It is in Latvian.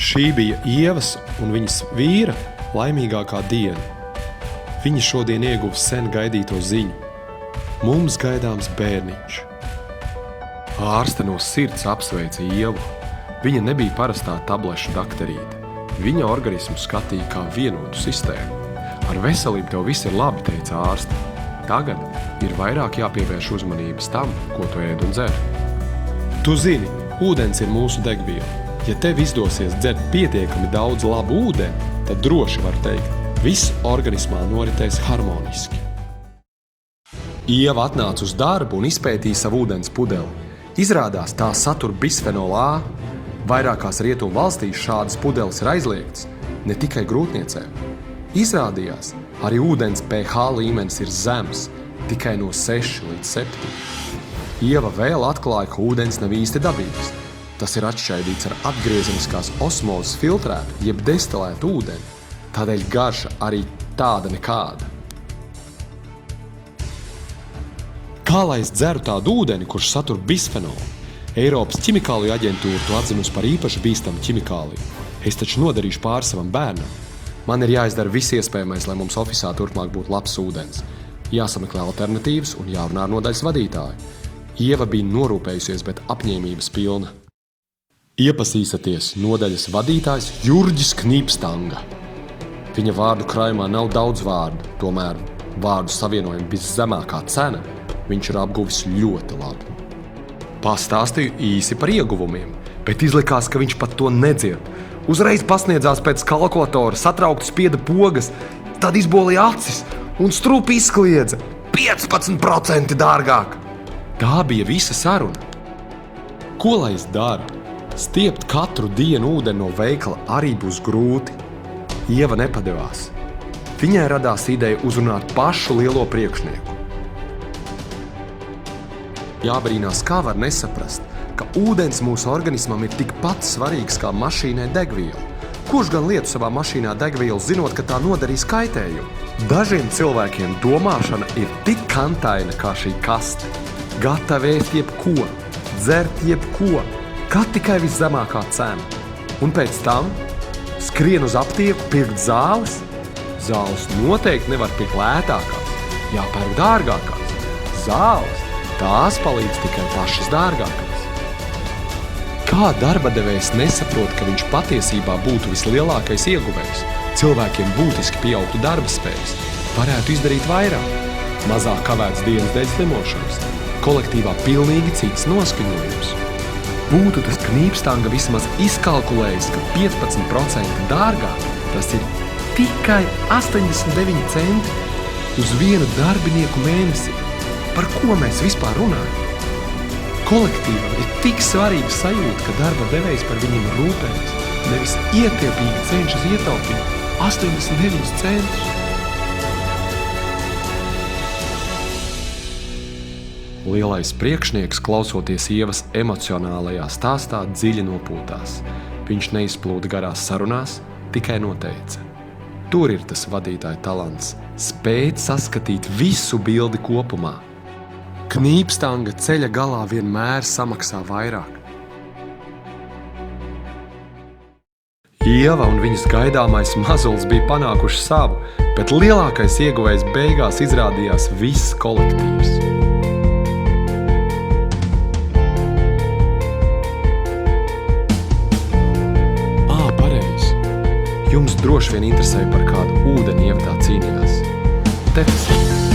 Šī bija Ievas un viņas vīra laimīgākā diena. Viņi šodien ieguva sen gaidīto ziņu. Mums gaidāms bērniņš. Ārste no sirds apsveica Ievu. Viņa nebija parastā tablešu dakterīte. Viņa organismu skatīja kā vienotu sistēmu. Ar veselību tev viss ir labi, teica ārste. Tagad ir vairāk jāpievērš uzmanības tam, ko tu ēd un dzer. Tu zini, ūdens ir mūsu degviela. Ja tev izdosies dzert pietiekami daudz labu ūdeni, tad droši var teikt, viss organismā noritēs harmoniski. Ieva atnāca uz darbu un izpētīja savu ūdens pudeli. Izrādās, tā satur bisfenolu A. Vairākās rietumu valstīs šādas pudeles ir aizliegtas, ne tikai grūtniecēm. Izrādījās, arī ūdens pH līmenis ir zems, tikai no 6 līdz 7. Ieva vēl atklāja, ka ūdens nav īsti dabīgs. Tas ir atšķaidīts ar atgriezeniskās osmozes filtrētu, jeb destilētu ūdeni. Tādēļ garša arī tāda nekāda. Kā lai es dzeru tādu ūdeni, kurš satur bisfenolu? Eiropas ķimikāliju aģentūra to atzinusi par īpaši bīstamu ķimikāliju. Es taču nodarīšu pāri savam bērnam. Man ir jāizdara viss iespējamais, lai mums ofisā turpmāk būtu labs ūdens. Jāsameklē alternatīvas un jārunā ar nodaļas vadītāju. Ieva bija norūpējusies, bet apņēmības pilna. Iepazīstaties, nodaļas vadītājs Jurģis Knīpstanga. Viņa vārdu krājumā nav daudz vārdu, tomēr vārdu savienojuma viszemākā cena viņš ir apguvis ļoti labi. Pastāstīju īsi par ieguvumiem, bet izlikās, ka viņš pat to nedzird. Uzreiz pasniedzās pēc kalkulatora, satraukti spieda pogas, tad izbolīja acis un strupi izkliedza 15% dārgāk. Tā bija visa saruna. Ko lai es daru? Stiept katru dienu ūdeni no veikala arī būs grūti. Ieva nepadevās. Viņai radās ideja uzrunāt pašu lielo priekšnieku. Jābrīnās, kā var nesaprast, ka ūdens mūsu organismam ir tikpat svarīgs kā mašīnai degviela. Kurš gan lietu savā mašīnā degvielu, zinot, ka tā nodarīs kaitējumu? Dažiem cilvēkiem domāšana ir tik kantaina kā šī kaste. Gatavi ēst jebko, dzert jebko, kā tikai viszemākā cena. Un pēc tam skrien uz aptieku pirkt zāles. Zāles noteikti nevar pirkt lētākās, jāpērk dārgākās. Zāles, tās palīdz tikai pašas dārgākās. Kā darba devējs nesaprot, ka viņš patiesībā būtu vislielākais ieguvējs? Cilvēkiem būtiski pieaugtu darba spējas, varētu izdarīt vairāk, mazāk kavēts dienas dēļ slimošanas, kolektīvā pilnīgi cits noskaņojums. Būtu tas Knīpstanga vismaz izkalkulējis, ka 15% dārgāk, tas ir tikai 89 centi uz vienu darbinieku mēnesi. Par ko mēs vispār runājam? Kolektīvam ir tik svarīga sajūta, ka darba devējs par viņiem rūpējas, nevis ietiepīgi cenšas ietaupīt 89 centus. Lielais priekšnieks, klausoties Ievas emocionālajā stāstā, dziļi nopūtās. Viņš neizplūda garās sarunās, tikai noteica. Tur ir tas vadītāja talants – spēt saskatīt visu bildi kopumā. Knīpstanga ceļa galā vienmēr samaksā vairāk. Ieva un viņas gaidāmais mazulis bija panākuši savu, bet lielākais ieguvējs beigās izrādījās viss kolektīvs. Jums droši vien interesēja, par kādu ūdeni Ieva tā cīnījās. Tefes.